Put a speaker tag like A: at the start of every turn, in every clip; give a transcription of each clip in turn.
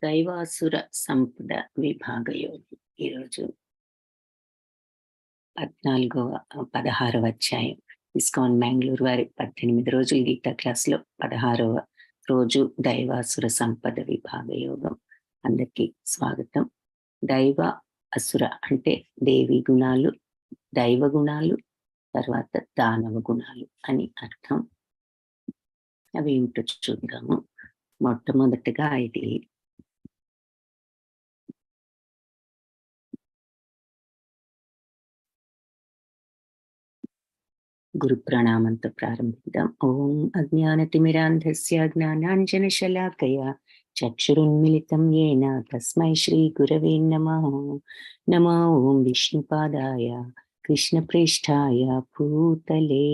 A: దైవాసుర సంపద విభాగ యోగం. ఈరోజు 16వ అధ్యాయం. ఇస్కాన్ బెంగళూరు వారి 18 రోజుల గీతా క్లాస్ లో 16వ రోజు దైవాసుర సంపద విభాగ యోగం. అందరికీ స్వాగతం. దైవ అసుర అంటే దేవి గుణాలు, దైవ గుణాలు, తర్వాత దానవ గుణాలు అని అర్థం. అవి ఏమిటో చూద్దాము. మొట్టమొదటిగా ఇది గురు ప్రణామంతో ప్రారంభిద్దాం. ఓం అజ్ఞానతిమిరాంధస్య జ్ఞానాంజనశలాకయ చక్షురున్మిళితం యేన తస్మై శ్రీ గురవే నమః. నమో ఓం విష్ణుపాదాయ కృష్ణప్రేష్ఠాయ భూతలే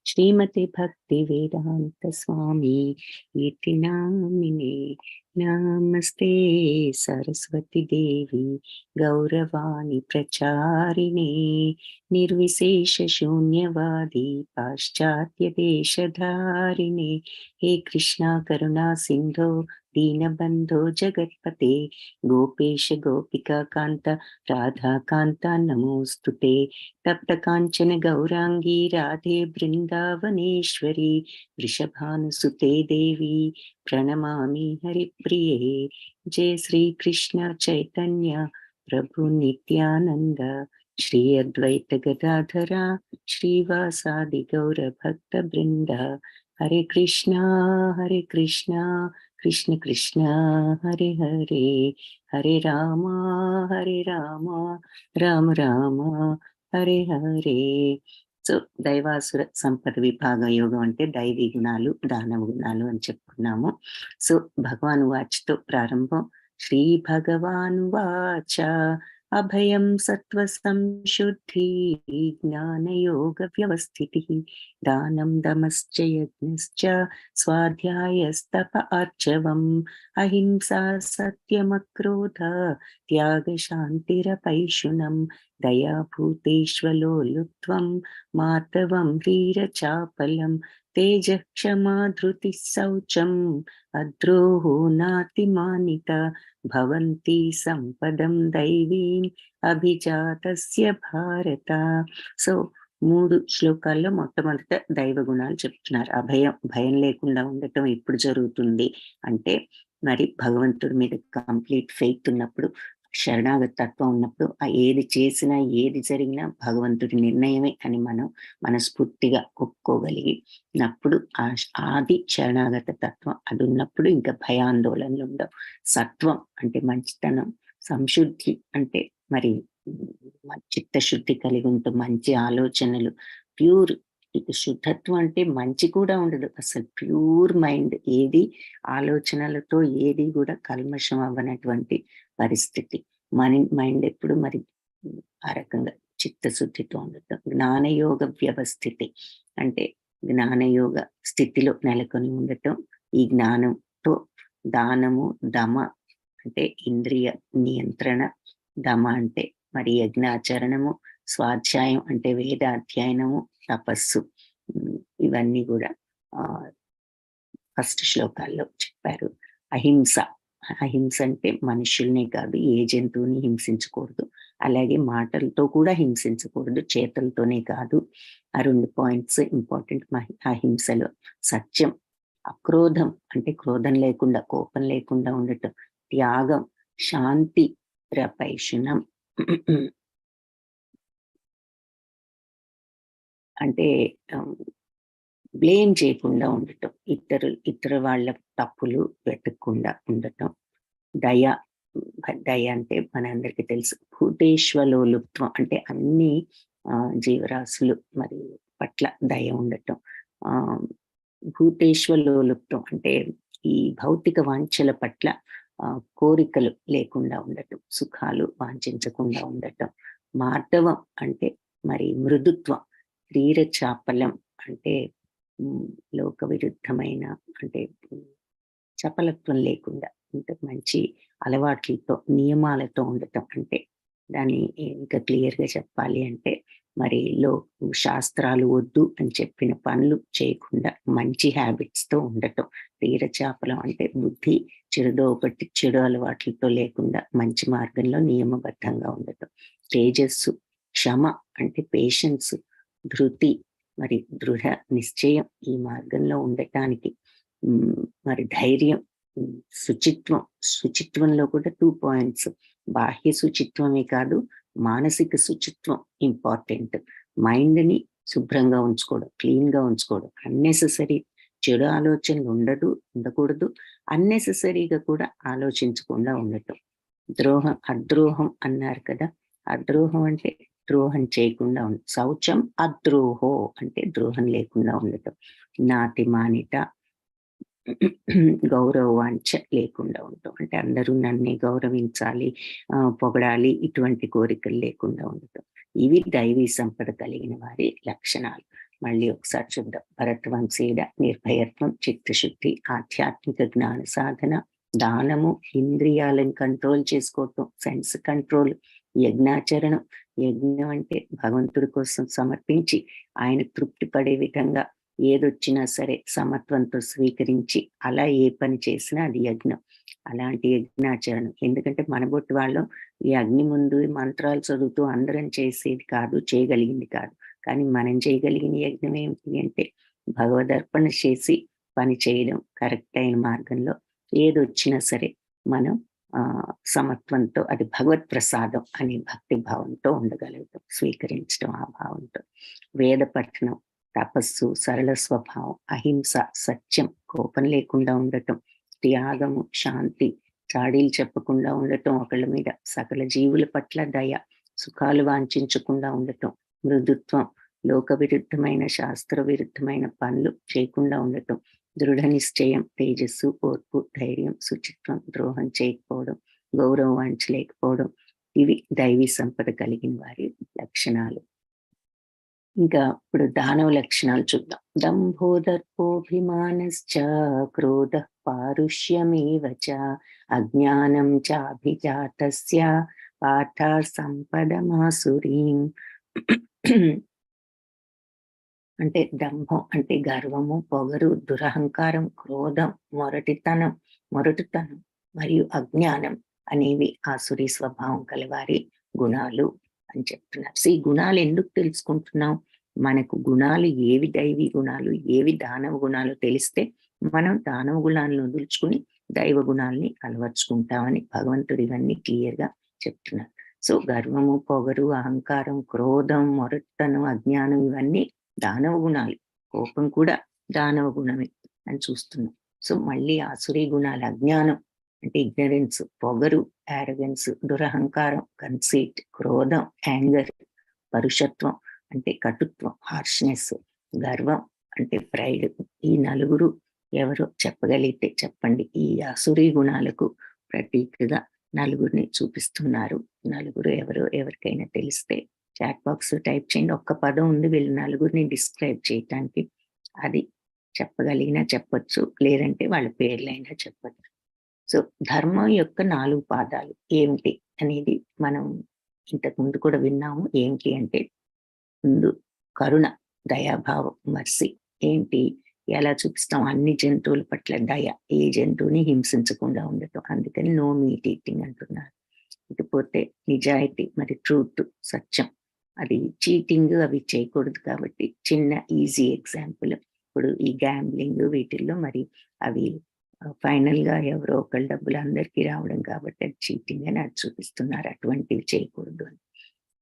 A: శ్రీమతి భక్తి వేదాంత స్వామి ఇతి నామినే. నమస్తే సరస్వతి దేవి గౌరవాణి ప్రచారిణే నిర్విశేష శూన్యవాది పాశ్చాత్య దేశధారిణే. హే కృష్ణ కరుణా సింధో దీనబంధో జగత్పతే గోపేశ గోపికా కాంత రాధాకాంత నమోస్తుతే. తప్త కాంచన గౌరాంగీ రాధే బృందావనేశ్వరి వృషభానుసుతే దేవి ప్రణమామి హరిప్రియే. జయ శ్రీ కృష్ణ చైతన్య ప్రభు నిత్యానంద శ్రీ అద్వైత గదాధర శ్రీవాసాది గౌర భక్త బృంద. హరే కృష్ణ కృష్ణ కృష్ణ హరే హరే, హరే రామ రామ రామ హరే హరే. సో దైవాసుర సంపద విభాగ యోగం అంటే దైవీ గుణాలు, దానవ గుణాలు అని చెప్పుకున్నాము. సో భగవాను వాచ్తో ప్రారంభం. శ్రీ భగవాను వాచ అభయం సత్వ సంశుద్ధి జ్ఞానయోగ వ్యవస్థితి దానం దమశ్చ యజ్ఞశ్చ స్వాధ్యాయస్తప ఆర్చవం అహింసా సత్యమక్రోధ త్యాగ శాంతిరపైశునం దయా భూతేష్వలోలుత్వం మాతవం వీరచాపలం తేజ క్షమా ధృతి శౌచం అద్రోహో నాతిమానిత భవంతి సంపదం దైవీం అభిజాతస్య భారత. సో 3 శ్లోకాల్లో మొట్టమొదట దైవ గుణాలు చెప్తున్నారు. భయం లేకుండా ఉండటం ఎప్పుడు జరుగుతుంది అంటే, మరి భగవంతుడి మీద కంప్లీట్ ఫెయిత్ ఉన్నప్పుడు, శరణాగత తత్వం ఉన్నప్పుడు, ఏది చేసినా ఏది జరిగినా భగవంతుడి నిర్ణయమే అని మనం మనస్ఫూర్తిగా ఒప్పుకోగలిగినప్పుడు ఆది శరణాగత తత్వం అది ఉన్నప్పుడు ఇంకా భయాందోళనలు ఉండవు. సత్వం అంటే మంచితనం, సంశుద్ధి అంటే మరి చిత్తశుద్ధి కలిగి ఉంటూ మంచి ఆలోచనలు, ప్యూర్. ఇక శుద్ధత్వం అంటే మంచి కూడా ఉండదు, అసలు ప్యూర్ మైండ్, ఏది ఆలోచనలతో ఏది కూడా కల్మషం అవ్వనటువంటి పరిస్థితి. మైండ్ ఎప్పుడు మరి ఆ రకంగా చిత్తశుద్ధితో ఉండటం. జ్ఞానయోగ వ్యవస్థితి అంటే జ్ఞానయోగ స్థితిలో నెలకొని ఉండటం. ఈ జ్ఞానంతో దానము, దమ అంటే ఇంద్రియ నియంత్రణ, దమ అంటే మరి యజ్ఞాచరణము, స్వాధ్యాయం అంటే వేదాధ్యయనము, తపస్సు, ఇవన్నీ కూడా ఫస్ట్ శ్లోకాల్లో చెప్పారు. అహింస అంటే మనుషుల్నే కాదు ఏ జంతువుని హింసించకూడదు, అలాగే మాటలతో కూడా హింసించకూడదు, చేతులతోనే కాదు. ఆ 2 పాయింట్స్ ఇంపార్టెంట్ అహింసలో. సత్యం, అక్రోధం అంటే క్రోధం లేకుండా, కోపం లేకుండా ఉండటం. త్యాగం, శాంతి రపైషునం అంటే బ్లేమ్ చేయకుండా ఉండటం, ఇతర వాళ్ళ తప్పులు వెతకకుండా ఉండటం. దయ అంటే మనందరికీ తెలుసు. భూతేశ్వలోలుప్త్వం అంటే అన్ని జీవరాశులు మరి పట్ల దయ ఉండటం. భూతేశ్వలోలుప్త్వం అంటే ఈ భౌతిక వాంఛల పట్ల కోరికలు లేకుండా ఉండటం, సుఖాలు వాంఛించకుండా ఉండటం. మార్దవం అంటే మరి మృదుత్వం. ధీర చాపలం అంటే లోక విరుద్ధమైన అంటే చపలత్వం లేకుండా ఇంత మంచి అలవాట్లతో నియమాలతో ఉండటం. అంటే దాన్ని ఇంకా క్లియర్గా చెప్పాలి అంటే మరి శాస్త్రాలు వద్దు అని చెప్పిన పనులు చేయకుండా మంచి హ్యాబిట్స్ తో ఉండటం. తీరచాపలం అంటే బుద్ధి చెడుదో ఒకటి చెడు అలవాట్లతో లేకుండా మంచి మార్గంలో నియమబద్ధంగా ఉండటం. తేజస్సు క్షమ అంటే పేషెన్స్, ధృతి మరి దృఢ నిశ్చయం ఈ మార్గంలో ఉండటానికి. మరి ధైర్యం, శుచిత్వం. శుచిత్వంలో కూడా 2 పాయింట్స్. బాహ్య శుచిత్వమే కాదు, మానసిక శుచిత్వం ఇంపార్టెంట్. మైండ్ ని శుభ్రంగా ఉంచుకోవడం, క్లీన్ గా ఉంచుకోవడం. అన్నెసెసరీ చెడు ఆలోచనలు ఉండకూడదు. అన్నెసెసరీగా కూడా ఆలోచించకుండా ఉండటం. అద్రోహం అన్నారు కదా. అద్రోహం అంటే ద్రోహం చేయకుండా ఉండటం. శౌచం అద్రోహో అంటే ద్రోహం లేకుండా ఉండటం. నాతి మానిట గౌరవాంఛ లేకుండా ఉండటం అంటే అందరూ నన్ను గౌరవించాలి, పొగడాలి ఇటువంటి కోరికలు లేకుండా ఉండటం. ఇవి దైవీ సంపద కలిగిన వారి లక్షణాలు. మళ్ళీ ఒకసారి చూద్దాం. భరతవంశీయుడ నిర్భయత్వం, చిత్తశుద్ధి, ఆధ్యాత్మిక జ్ఞాన సాధన, దానము, ఇంద్రియాలను కంట్రోల్ చేసుకోవటం, సెన్స్ కంట్రోల్, యజ్ఞాచరణం. యజ్ఞం అంటే భగవంతుడి కోసం సమర్పించి ఆయన తృప్తి పడే విధంగా ఏదొచ్చినా సరే సమత్వంతో స్వీకరించి అలా ఏ పని చేసినా అది యజ్ఞం. అలాంటి యజ్ఞాచరణం. ఎందుకంటే మనబొట్టి వాళ్ళం ఈ అగ్ని ముందు మంత్రాలు చదువుతూ అందరం చేసేది కాదు, చేయగలిగింది కాదు. కానీ మనం చేయగలిగిన యజ్ఞం ఏమిటి అంటే భగవదర్పణ చేసి పని చేయడం, కరెక్ట్ అయిన మార్గంలో ఏదొచ్చినా సరే మనం సమత్వంతో, అది భగవత్ ప్రసాదం అనే భక్తి భావంతో ఉండగలుగుతాం, స్వీకరించడం ఆ భావంతో. వేద పఠనం, తపస్సు, సరళ స్వభావం, అహింస, సత్యం, కోపం లేకుండా ఉండటం, త్యాగము, శాంతి, చాడీలు చెప్పకుండా ఉండటం ఒకళ్ళ మీద, సకల జీవుల పట్ల దయ, సుఖాలు వాంఛించకుండా ఉండటం, మృదుత్వం, లోక విరుద్ధమైన శాస్త్ర విరుద్ధమైన పనులు చేయకుండా ఉండటం, దృఢ నిశ్చయం, తేజస్సు, ఓర్పు, ధైర్యం, శుచిత్వం, ద్రోహం చేయకపోవడం, గౌరవం వాంచలేకపోవడం. ఇవి దైవీ సంపద కలిగిన వారి లక్షణాలు. ఇంకా ఇప్పుడు దానవ లక్షణాలు చూద్దాం. దంభోదర్పోభిమానశ్చ, క్రోధ పారుష్యమేవ చ, అజ్ఞానం చాభిజాతస్య, పార్థ సంపదమాసురీం. అంటే దంభం అంటే గర్వము, పొగరు, దురహంకారం, క్రోధం, మొరటుతనం మరియు అజ్ఞానం అనేవి ఆసురీ స్వభావం కలవారి గుణాలు అని చెప్తున్నారు. ఈ గుణాలు ఎందుకు తెలుసుకుంటున్నాం? మనకు గుణాలు ఏవి దైవీ గుణాలు, ఏవి దానవ గుణాలు తెలిస్తే మనం దానవ గుణాలను వదులుచుకుని దైవ గుణాలని అలవర్చుకుంటామని భగవంతుడు ఇవన్నీ క్లియర్ గా చెప్తున్నారు. సో గర్వము, పొగరు, అహంకారం, క్రోధం, మొరటుతనం, అజ్ఞానం ఇవన్నీ దానవ గుణాలు. కోపం కూడా దానవ గుణమే అని చూస్తున్నాం. సో మళ్ళీ ఆసురీ గుణాలు అజ్ఞానం అంటే ఇగ్నరెన్స్, పొగరు, యారగెన్స్, దురహంకారం, కన్సీట్, క్రోధం, యాంగర్, పరుషత్వం అంటే కటుత్వం, హార్ష్నెస్, గర్వం అంటే ప్రైడ్. ఈ నలుగురు ఎవరో చెప్పగలిగితే చెప్పండి. ఈ ఆసురీ గుణాలకు ప్రతీకగా నలుగురిని చూపిస్తున్నారు. నలుగురు ఎవరో ఎవరికైనా తెలిస్తే చాట్ బాక్స్ టైప్ చేయండి. ఒక్క పదం ఉంది వీళ్ళు నలుగురిని డిస్క్రైబ్ చేయటానికి. అది చెప్పగలిగినా చెప్పొచ్చు, లేదంటే వాళ్ళ పేర్లైనా చెప్పచ్చు. సో ధర్మం యొక్క 4 పాదాలు ఏమిటి అనేది మనం ఇంతకు ముందు కూడా విన్నాము. ఏంటి అంటే ముందు కరుణ, దయాభావం, మర్సి. ఏంటి ఎలా చూపిస్తాం? అన్ని జంతువుల పట్ల దయ, ఏ జంతువుని హింసించకుండా ఉండటం. అందుకని నో మీట్ ఈటింగ్ అంటున్నారు. ఇకపోతే నిజాయితీ, మరి ట్రూత్, సత్యం. అది చీటింగ్ అవి చేయకూడదు కాబట్టి చిన్న ఈజీ ఎగ్జాంపుల్. ఇప్పుడు ఈ గ్యాంబ్లింగ్ వీటిల్లో మరి అవి ఫైనల్ గా ఎవరో ఒకళ్ళ డబ్బులు అందరికీ రావడం కాబట్టి అది చీటింగ్ అని అది చూపిస్తున్నారు. అటువంటివి చేయకూడదు అని.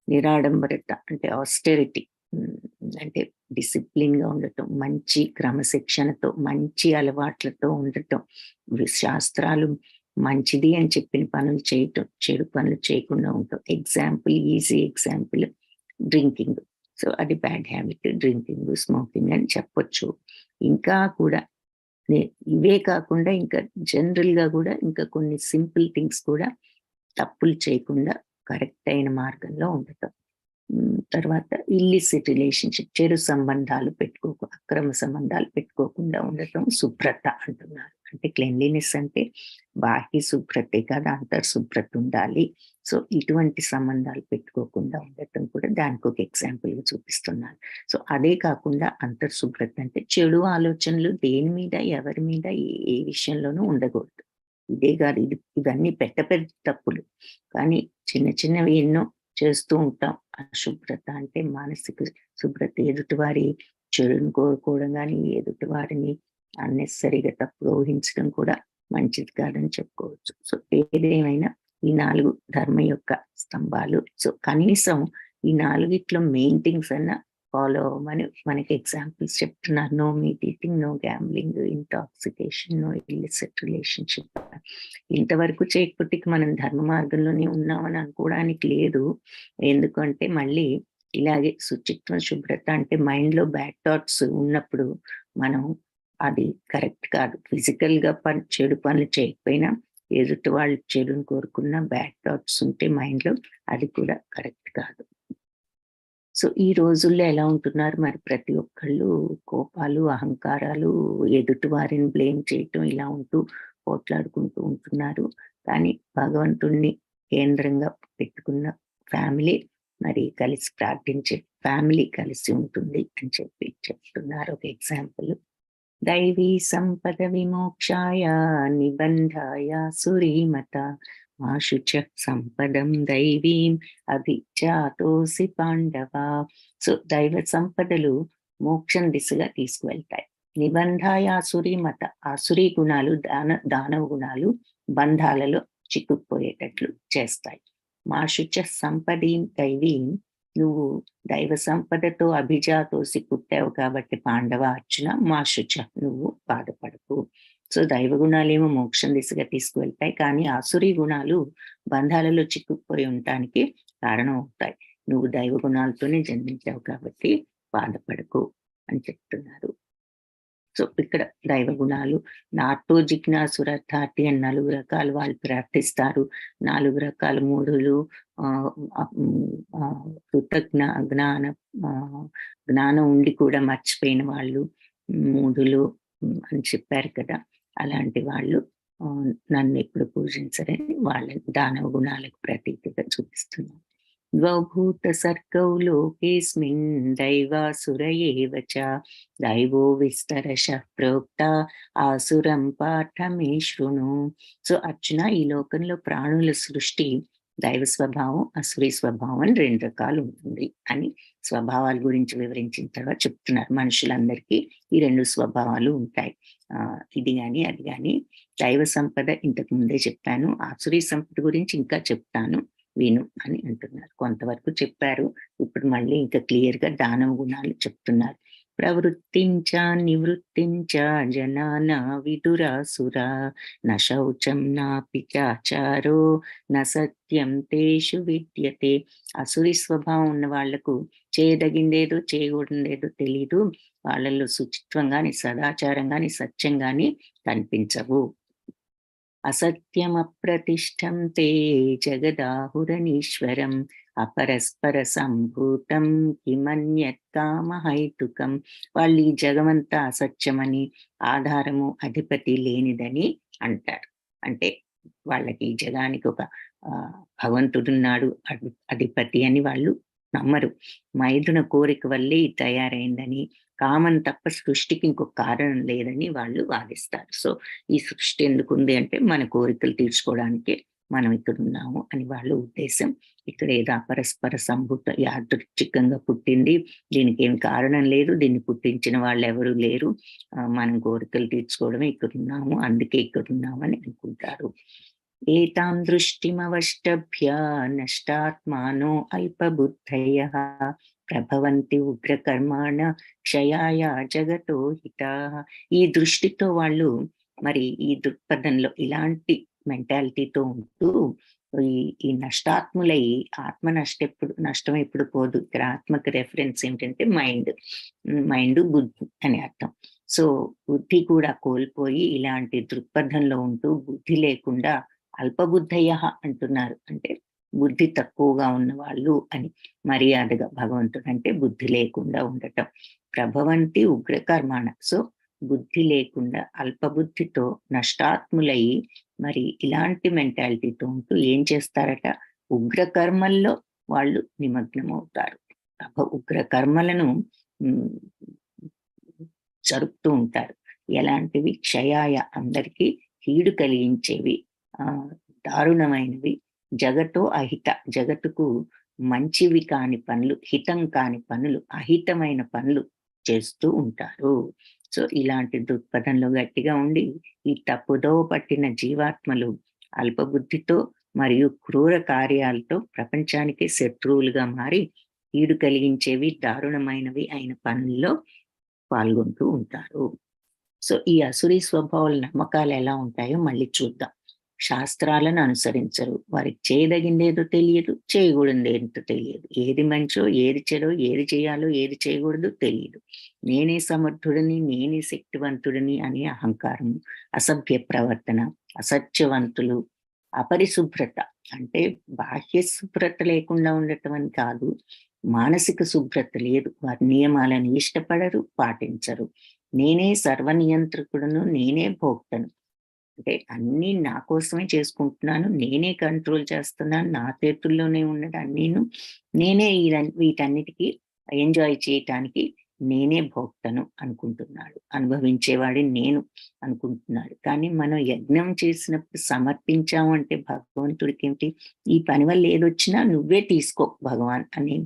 A: నిరాడంబరత అంటే ఆస్టెరిటీ, అంటే డిసిప్లిన్ గా ఉండటం, మంచి క్రమశిక్షణతో, మంచి అలవాట్లతో ఉండటం, శాస్త్రాలు మంచిది అని చెప్పిన పనులు చేయటం, చెడు పనులు చేయకుండా ఉండటం. Example, easy example drinking. So అది బ్యాడ్ హ్యాబిట్, డ్రింకింగ్, స్మోకింగ్ అని చెప్పొచ్చు. ఇంకా కూడా ఇవే కాకుండా ఇంకా జనరల్ గా కూడా ఇంకా కొన్ని సింపుల్ థింగ్స్ కూడా తప్పులు చేయకుండా కరెక్ట్ అయిన మార్గంలో ఉండటం. తర్వాత ఇల్లిసిట్ రిలేషన్షిప్, చెడు సంబంధాలు అక్రమ సంబంధాలు పెట్టుకోకుండా ఉండటం, శుభ్రత అంటున్నారు. అంటే క్లెన్లీనెస్ అంటే బాహ్య శుభ్రతే కాదు, అంతర్శుభ్రత ఉండాలి. సో ఇటువంటి సంబంధాలు పెట్టుకోకుండా ఉండటం కూడా దానికి ఒక ఎగ్జాంపుల్గా చూపిస్తున్నాను. సో అదే కాకుండా అంతర్శుభ్రత అంటే చెడు ఆలోచనలు దేని మీద, ఎవరి మీద, ఏ విషయంలోనూ ఉండకూడదు. ఇదే కాదు, ఇవన్నీ పెద్ద తప్పులు. కానీ చిన్న చిన్నవి ఎన్నో చేస్తూ ఉంటాం. అశుభ్రత అంటే మానసిక శుభ్రత, ఎదుటివారి చెడును కోరుకోవడం కానీ, ఎదుటివారిని అన్నెసరిగా తప్పుగా ఊహించడం కూడా మంచిది కాదని చెప్పుకోవచ్చు. సో ఏదేమైనా ఈ 4 ధర్మ యొక్క స్తంభాలు. సో కనీసం ఈ 4 మెయిన్ థింగ్స్ అన్నా ఫాలో అవ్వమని మనకి ఎగ్జాంపుల్స్ చెప్తున్నారు. No meat eating, no gambling, intoxication, no illicit relationship. ఇంతవరకు చేయకపోతే మనం ధర్మ మార్గంలోనే ఉన్నామని అనుకోవడానికి లేదు. ఎందుకంటే మళ్ళీ ఇలాగే శుచిత్వం, శుభ్రత అంటే మైండ్లో బ్యాడ్ థాట్స్ ఉన్నప్పుడు మనం అది కరెక్ట్ కాదు. ఫిజికల్గా చెడు పనులు చేయకపోయినా ఎదుటి వాళ్ళు చెడుని కోరుకున్న బ్యాడ్ థాట్స్ ఉంటే మైండ్లో, అది కూడా కరెక్ట్ కాదు. సో ఈ రోజుల్లో ఎలా ఉంటున్నారు మరి, ప్రతి ఒక్కళ్ళు కోపాలు, అహంకారాలు, ఎదుటి వారిని బ్లేమ్ చేయటం ఇలా ఉంటూ పోట్లాడుకుంటూ ఉంటున్నారు. కానీ భగవంతుణ్ణి కేంద్రంగా పెట్టుకున్న ఫ్యామిలీ మరి కలిసి ప్రార్థించే ఫ్యామిలీ కలిసి ఉంటుంది అని చెప్తున్నారు. ఒక ఎగ్జాంపుల్, దైవీ సంపద విమోక్షాయ నిబంధాయ సురీమత మాశుచ సంపదం దైవీం అభిజాతోసి పాండవ. సో దైవ సంపదలు మోక్షం దిశగా తీసుకువెళ్తాయి. నిబంధాయ సురీమత, ఆసురీ గుణాలు, దానవ గుణాలు బంధాలలో చిక్కుకుపోయేటట్లు చేస్తాయి. మాశుచ సంపదీం దైవీం, నువ్వు దైవ సంపదతో అభిజాతోసి పుట్టావు కాబట్టి పాండవ అర్జున, మాశుచ నువ్వు బాధపడకు. సో దైవ గుణాలేమో మోక్షం దిశగా తీసుకువెళ్తాయి, కానీ ఆసురీ గుణాలు బంధాలలో చిక్కుకుపోయి ఉండటానికి కారణం అవుతాయి. నువ్వు దైవ గుణాలతోనే జన్మించావు కాబట్టి బాధపడకు అని చెప్తున్నారు. సో ఇక్కడ దైవ గుణాలు, నాటో జిజ్ఞాసురథాటి అని 4 రకాలు వాళ్ళు ప్రార్థిస్తారు. 4 రకాల మూఢులు, కృతజ్ఞ జ్ఞానం ఉండి కూడా మర్చిపోయిన వాళ్ళు మూఢులు అని చెప్పారు కదా. అలాంటి వాళ్ళు నన్ను ఎప్పుడు పూజించరని వాళ్ళ దానవ గుణాలకు ప్రతీకగా చూపిస్తున్నారు. ద్వౌభూత సర్గౌ లోకేస్మిన్ దైవాసుర ఏవ చ దైవో విస్తరశ ప్రోక్త ఆసురం పాఠ మే శృణు. సో అర్జున, ఈ లోకంలో ప్రాణుల సృష్టి దైవ స్వభావం, అసురీ స్వభావం అని 2 రకాలు ఉంటుంది అని స్వభావాల గురించి వివరించిన తర్వాత చెప్తున్నారు. మనుషులందరికీ ఈ 2 స్వభావాలు ఉంటాయి. ఇది గాని అది గాని. దైవ సంపద ఇంతకు ముందే చెప్పాను, ఆసురీ సంపద గురించి ఇంకా చెప్తాను విను అని అంటున్నారు. కొంతవరకు చెప్పారు, ఇప్పుడు మళ్ళీ ఇంకా క్లియర్ గా దానవ గుణాలు చెప్తున్నారు. ప్రవృత్తించ నివృత్తించ జనాన విదురాసురా న శౌచం నాపి చాచారో న సత్యం తేషు విద్యతే. అసురి స్వభావం ఉన్న వాళ్లకు చేయదగిందేదో చేయకూడదేదో తెలీదు. వాళ్ళల్లో శుచిత్వం గాని, సదాచారం గాని, సత్యం గాని కనిపించవు. అసత్యమప్రతిష్టం తే జగదాహురనీశ్వరం అపరస్పర సంభూతం కిమన్యత్ కామహైతుకం. వాళ్ళు ఈ జగమంతా అసత్యమని, ఆధారము, అధిపతి లేనిదని అంటారు. అంటే వాళ్ళకి ఈ జగానికి ఒక భగవంతుడున్నాడు, అధిపతి అని వాళ్ళు నమ్మరు. మైథున కోరిక వల్లే తయారైందని, కామం తప్ప సృష్టికి ఇంకొక కారణం లేదని వాళ్ళు వాదిస్తారు. సో ఈ సృష్టి ఎందుకుంది అంటే మన కోరికలు తీర్చుకోవడానికి మనం ఇక్కడ ఉన్నాము అని వాళ్ళ ఉద్దేశం. ఇక్కడ ఏదో అపరస్పర సంభూత యాదృచ్ఛికంగా పుట్టింది, దీనికి ఏం కారణం లేదు, దీన్ని పుట్టించిన వాళ్ళు ఎవరు లేరు, మనం కోరికలు తీర్చుకోవడమే ఇక్కడ ఉన్నాము, అందుకే ఇక్కడ ఉన్నామని అనుకుంటారు. ఏతాం దృష్టిమవష్టభ్య నష్టాత్మానో అల్పబుద్ధయః ప్రభవంతి ఉగ్రకర్మాణ క్షయాయ జగతో హితాః. ఈ దృష్టితో వాళ్ళు మరి ఈ దృక్పథంలో ఇలాంటి మెంటాలిటీతో ఉంటూ ఈ నష్టాత్ములై, ఆత్మ నష్టం ఎప్పుడు పోదు. ఇక్కడ ఆత్మకి రెఫరెన్స్ ఏంటంటే మైండ్ బుద్ధి అని అర్థం. సో బుద్ధి కూడా కోల్పోయి ఇలాంటి దృక్పథంలో ఉంటూ బుద్ధి లేకుండా అల్పబుద్ధయ అంటున్నారు. అంటే బుద్ధి తక్కువగా ఉన్న వాళ్ళు అని మర్యాదగా. భగవంతుడు అంటే బుద్ధి లేకుండా ఉండటం. ప్రభవంతి ఉగ్రకర్మాణ. సో బుద్ధి లేకుండా అల్పబుద్ధితో నష్టాత్ములయ్యి మరి ఇలాంటి మెంటాలిటీతో ఉంటూ ఏం చేస్తారట, ఉగ్ర కర్మల్లో వాళ్ళు నిమగ్నమవుతారు. ఉగ్ర కర్మలను జరుపుతూ ఉంటారు. ఎలాంటివి? క్షయాయ, అందరికీ కీడు కలిగించేవి, దారుణమైనవి, జగతో అహిత, జగతుకు మంచివి కాని పనులు, హితం కాని పనులు, అహితమైన పనులు చేస్తూ ఉంటారు. సో ఇలాంటి దృక్పథంలో గట్టిగా ఉండి ఈ తప్పుదోవ పట్టిన జీవాత్మలు అల్పబుద్ధితో మరియు క్రూర కార్యాలతో ప్రపంచానికి శత్రువులుగా మారి కీడు కలిగించేవి, దారుణమైనవి అయిన పనుల్లో పాల్గొంటూ ఉంటారు. సో ఈ అసురీ స్వభావాల నమ్మకాలు ఎలా ఉంటాయో మళ్ళీ చూద్దాం. శాస్త్రాలను అనుసరించరు, వారికి చేయదగిందేదో తెలియదు, చేయకూడదేంటో తెలియదు, ఏది మంచో ఏది చెడో, ఏది చేయాలో ఏది చేయకూడదు తెలియదు, నేనే సమర్థుడిని, నేనే శక్తివంతుడిని అనే అహంకారం, అసభ్య ప్రవర్తన, అసత్యవంతులు, అపరిశుభ్రత, అంటే బాహ్య శుభ్రత లేకుండా ఉండటం అని కాదు, మానసిక శుభ్రత లేదు, వారి నియమాలను ఇష్టపడరు, పాటించరు, నేనే సర్వనియంత్రకుడును, నేనే భోక్తను, అంటే అన్నీ నా కోసమే చేసుకుంటున్నాను, నేనే కంట్రోల్ చేస్తున్నాను, నా చేతుల్లోనే ఉన్నది అన్నీను, నేనే వీటన్నిటికీ ఎంజాయ్ చేయటానికి నేనే భోక్తను అనుకుంటున్నాడు, అనుభవించేవాడి నేను అనుకుంటున్నాడు. కానీ మనం యజ్ఞం చేసినప్పుడు సమర్పించాము అంటే భగవంతుడికి ఏమిటి, ఈ పని వల్ల ఏదొచ్చినా నువ్వే తీసుకో భగవాన్ అనే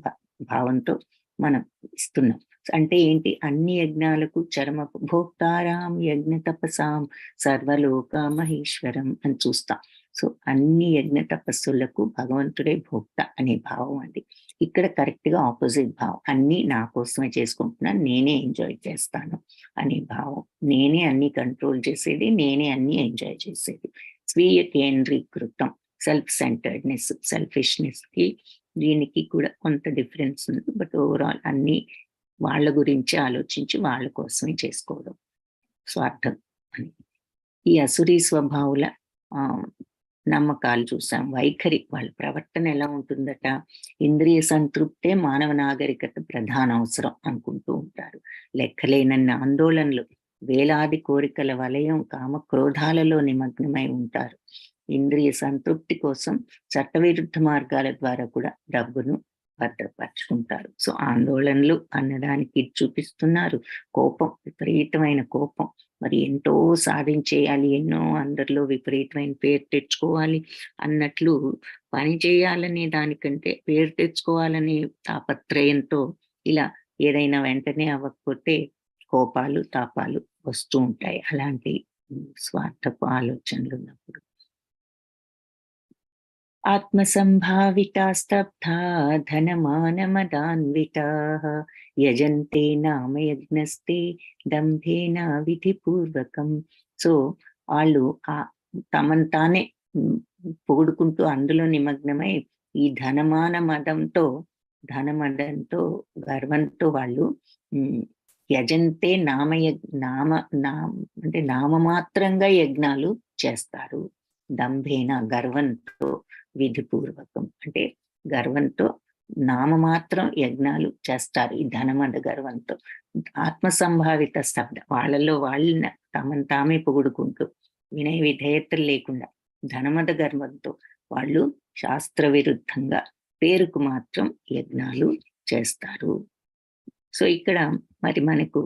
A: భావంతో మనం ఇస్తున్నాం. అంటే ఏంటి, అన్ని యజ్ఞాలకు చరమ భోక్తారాం యజ్ఞ తపసాం సర్వలోక మహేశ్వరం అని చూస్తాం. సో అన్ని యజ్ఞ తపస్సులకు భగవంతుడే భోక్త అనే భావం అండి. ఇక్కడ కరెక్ట్ గా ఆపోజిట్ భావం, అన్ని నా కోసమే చేసుకుంటున్నాను, నేనే ఎంజాయ్ చేస్తాను అనే భావం, నేనే అన్ని కంట్రోల్ చేసేది, నేనే అన్ని ఎంజాయ్ చేసేది. స్వీయ కేంద్రీకృతం, సెల్ఫ్ సెంటర్డ్నెస్, సెల్ఫిష్నెస్ కి దీనికి కూడా కొంత డిఫరెన్స్ ఉంది. బట్ ఓవరాల్ అన్ని వాళ్ళ గురించి ఆలోచించి వాళ్ళ కోసమే చేసుకోవడం, స్వార్థం అని. ఈ అసురీ స్వభావుల నమ్మకాలు చూసాం. వైఖరి, వాళ్ళ ప్రవర్తన ఎలా ఉంటుందట, ఇంద్రియ సంతృప్తే మానవ నాగరికత ప్రధాన అవసరం అనుకుంటూ ఉంటారు. లెక్కలేనన్న ఆందోళనలు, వేలాది కోరికల వలయం, కామ క్రోధాలలో నిమగ్నమై ఉంటారు. ఇంద్రియ సంతృప్తి కోసం చట్టవిరుద్ధ మార్గాల ద్వారా కూడా డబ్బును భద్రపరుచుకుంటారు. సో ఆందోళనలు అన్నదానికి చూపిస్తున్నారు. కోపం, విపరీతమైన కోపం, మరి ఎంతో సాధించేయాలి, ఎన్నో అందరిలో విపరీతమైన పేరు తెచ్చుకోవాలి అన్నట్లు పని చేయాలనే దానికంటే పేరు తెచ్చుకోవాలనే తాపత్రయంతో ఇలా ఏదైనా వెంటనే అవ్వకపోతే కోపాలు తాపాలు వస్తూ ఉంటాయి, అలాంటి స్వార్థపు ఆలోచనలు ఉన్నప్పుడు. ఆత్మసంభావితా స్తబ్ధా ధనమానమదాన్వితాః యజంతే నామయజ్ఞస్తే దంభేన విధిపూర్వకం. సో వాళ్ళు తమను తానే పొగుడుకుంటూ అందులో నిమగ్నమై ఈ ధనమదంతో గర్వంతో వాళ్ళు యజంతే అంటే నామమాత్రంగా యజ్ఞాలు చేస్తారు. దంభేన, గర్వంతో, విధిపూర్వకం అంటే గర్వంతో నామమాత్రం యజ్ఞాలు చేస్తారు ఈ ధనమద గర్వంతో. ఆత్మ సంభావిత స్తబ్ద, వాళ్ళలో వాళ్ళని తమను తామే పొగుడుకుంటూ వినయ విధేయతలు లేకుండా ధనమద గర్వంతో వాళ్ళు శాస్త్ర విరుద్ధంగా పేరుకు మాత్రం యజ్ఞాలు చేస్తారు. సో ఇక్కడ మరి మనకు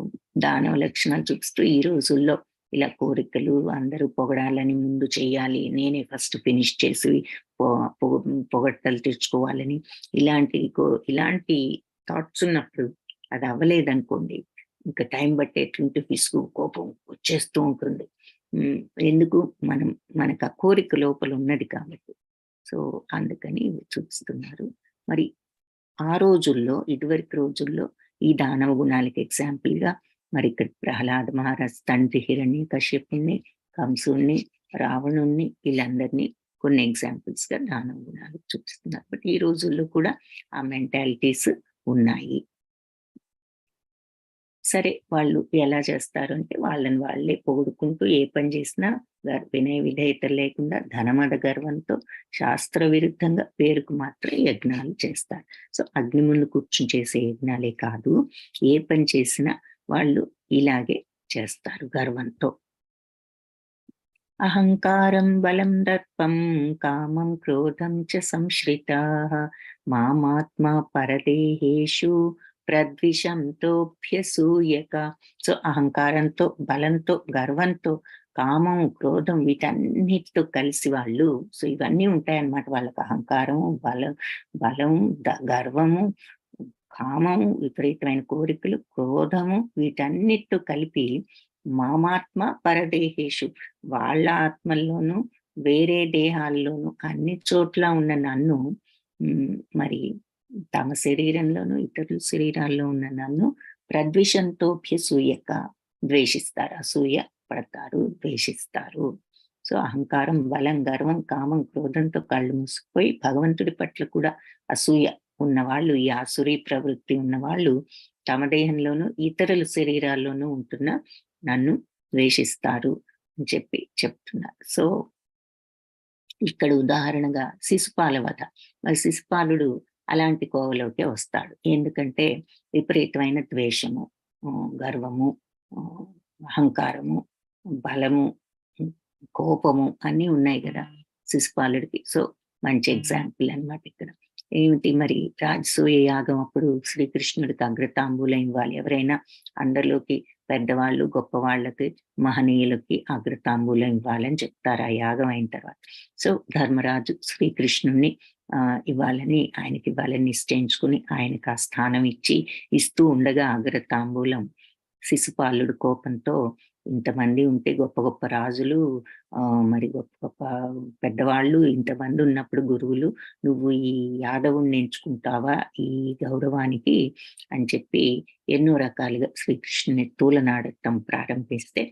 A: దానవ లక్షణాలు చూపిస్తూ ఈ రోజుల్లో ఇలా కోరికలు, అందరూ పొగడాలని, ముందు చేయాలి, నేనే ఫస్ట్ ఫినిష్ చేసి పొగట్టలు తెచ్చుకోవాలని ఇలాంటి థాట్స్ ఉన్నప్పుడు అది అవ్వలేదనుకోండి, ఇంకా టైం బట్టేటువంటి విసుగు, కోపం వచ్చేస్తూ ఉంటుంది. ఎందుకు, మనకు ఆ కోరిక లోపల ఉన్నది కాబట్టి. సో అందుకని చూపిస్తున్నారు. మరి ఆ రోజుల్లో, ఇదివరకు రోజుల్లో ఈ దానవ గుణాలకి ఎగ్జాంపుల్ గా మరి ఇక్కడ ప్రహ్లాద మహారాజ్ తండ్రి హిరణ్య కశ్యపుణ్ణి, కంసుణ్ణి, రావణుణ్ణి, వీళ్ళందరినీ కొన్ని ఎగ్జాంపుల్స్ గా దానవ గుణాలు చూపిస్తున్నారు. బట్ ఈ రోజుల్లో కూడా ఆ మెంటాలిటీస్ ఉన్నాయి. సరే, వాళ్ళు ఎలా చేస్తారు అంటే వాళ్ళని వాళ్ళే పొగుడుకుంటూ ఏ పని చేసినా వినయ విధేయతలు లేకుండా ధనమద గర్వంతో శాస్త్ర విరుద్ధంగా పేరుకు మాత్రం యజ్ఞాలు చేస్తారు. సో అగ్ని ముందు కూర్చుని చేసే యజ్ఞాలే కాదు, ఏ పని చేసినా వాళ్ళు ఇలాగే చేస్తారు గర్వంతో. అహంకారం బలం దర్పం కామం క్రోధం చ సంశ్రితాః మామాత్మా పరదేహేషు ప్రద్విషంతోభ్యసూయక. సో అహంకారంతో, బలంతో, గర్వంతో, కామం, క్రోధం వీటన్నిటితో కలిసి వాళ్ళు, సో ఇవన్నీ ఉంటాయన్నమాట వాళ్ళకి. అహంకారము, బలం, గర్వము, కామము, విపరీతమైన కోరికలు, క్రోధము వీటన్నిటితో కలిపి మామాత్మ పరదేహేషు, వాళ్ళ ఆత్మల్లోనూ వేరే దేహాల్లోనూ అన్ని చోట్ల ఉన్న నన్ను మరి తమ శరీరంలోనూ ఇతరుల శరీరాల్లో ఉన్న నన్ను ప్రద్విషంతోభ్యసూయక ద్వేషిస్తారు, అసూయ పడతారు, ద్వేషిస్తారు. సో అహంకారం, బలం, గర్వం, కామం, క్రోధంతో కళ్ళు మూసుకుపోయి భగవంతుడి పట్ల కూడా అసూయ ఉన్నవాళ్ళు, ఈ ఆసురీ ప్రవృత్తి ఉన్నవాళ్ళు తమ దేహంలోనూ ఇతరుల శరీరాల్లోనూ ఉంటున్న నన్ను ద్వేషిస్తారు అని చెప్తున్నారు. సో ఇక్కడ ఉదాహరణగా శిశుపాల వధ. మరి శిశుపాలుడు అలాంటి కోవలోకే వస్తాడు. ఎందుకంటే విపరీతమైన ద్వేషము, గర్వము, అహంకారము, బలము, కోపము అన్నీ ఉన్నాయి కదా శిశుపాలుడికి. సో మంచి ఎగ్జాంపుల్ అన్నమాట ఇక్కడ. ఏమిటి మరి రాజసూయ యాగం అప్పుడు శ్రీకృష్ణుడికి అగ్రతాంబూలం ఇవ్వాలి. ఎవరైనా అందరిలోకి పెద్దవాళ్ళు, గొప్పవాళ్ళకి, మహనీయులకి అగ్రతాంబూలం ఇవ్వాలని చెప్తారు ఆ యాగం అయిన తర్వాత. సో ధర్మరాజు శ్రీకృష్ణుణ్ణి ఆయనకి ఇవ్వాలని నిశ్చయించుకుని ఆయనకు ఆ స్థానం ఇస్తూ ఉండగా అగ్రతాంబూలం శిశుపాలుడు కోపంతో, ఇంతమంది ఉంటే గొప్ప గొప్ప రాజులు, మరి గొప్ప గొప్ప పెద్దవాళ్ళు ఇంతమంది ఉన్నప్పుడు గురువులు, నువ్వు ఈ యాదవుణ్ణి ఎంచుకుంటావా ఈ గౌరవానికి అని చెప్పి ఎన్నో రకాలుగా శ్రీకృష్ణుని తూలనాడటం ప్రారంభిస్తే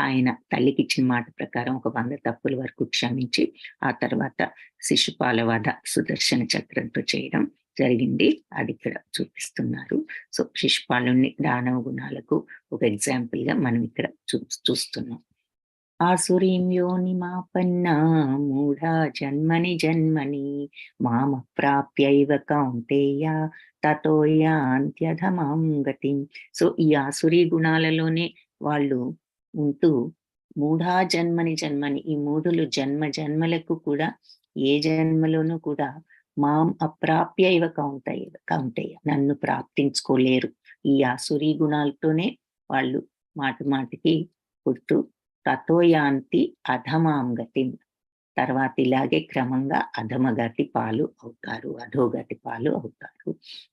A: ఆయన తల్లికి ఇచ్చిన మాట ప్రకారం ఒక 100 తప్పుల వరకు క్షమించి ఆ తర్వాత శిశుపాల వధ సుదర్శన చక్రంతో చేయడం జరిగింది. అది ఇక్కడ చూపిస్తున్నారు. సో శిశుపాలుని దానవ గుణాలకు ఒక ఎగ్జాంపుల్ గా మనం ఇక్కడ చూస్తున్నాం. ఆసురీం యోనిమాపన్నా మూఢా జన్మని జన్మని మామ ప్రాప్యైవ కౌంతేయ తతో యాంత్యధమాం గతిం. సో ఈ ఆసురీ గుణాలలోనే వాళ్ళు ఉంటూ మూఢా జన్మని జన్మని, ఈ మూఢులు జన్మ జన్మలకు కూడా ఏ జన్మలోనూ కూడా మాం అప్రాప్య ఇవ కౌంటయ్య నన్ను ప్రాప్తించుకోలేరు. ఈ ఆసురీ గుణాలతోనే వాళ్ళు మాటి మాటికి పుడుతూ తతోయాంతి అధమాం గతి, తర్వాత ఇలాగే క్రమంగా అధమగతి పాలు అవుతారు, అధోగతి పాలు అవుతారు.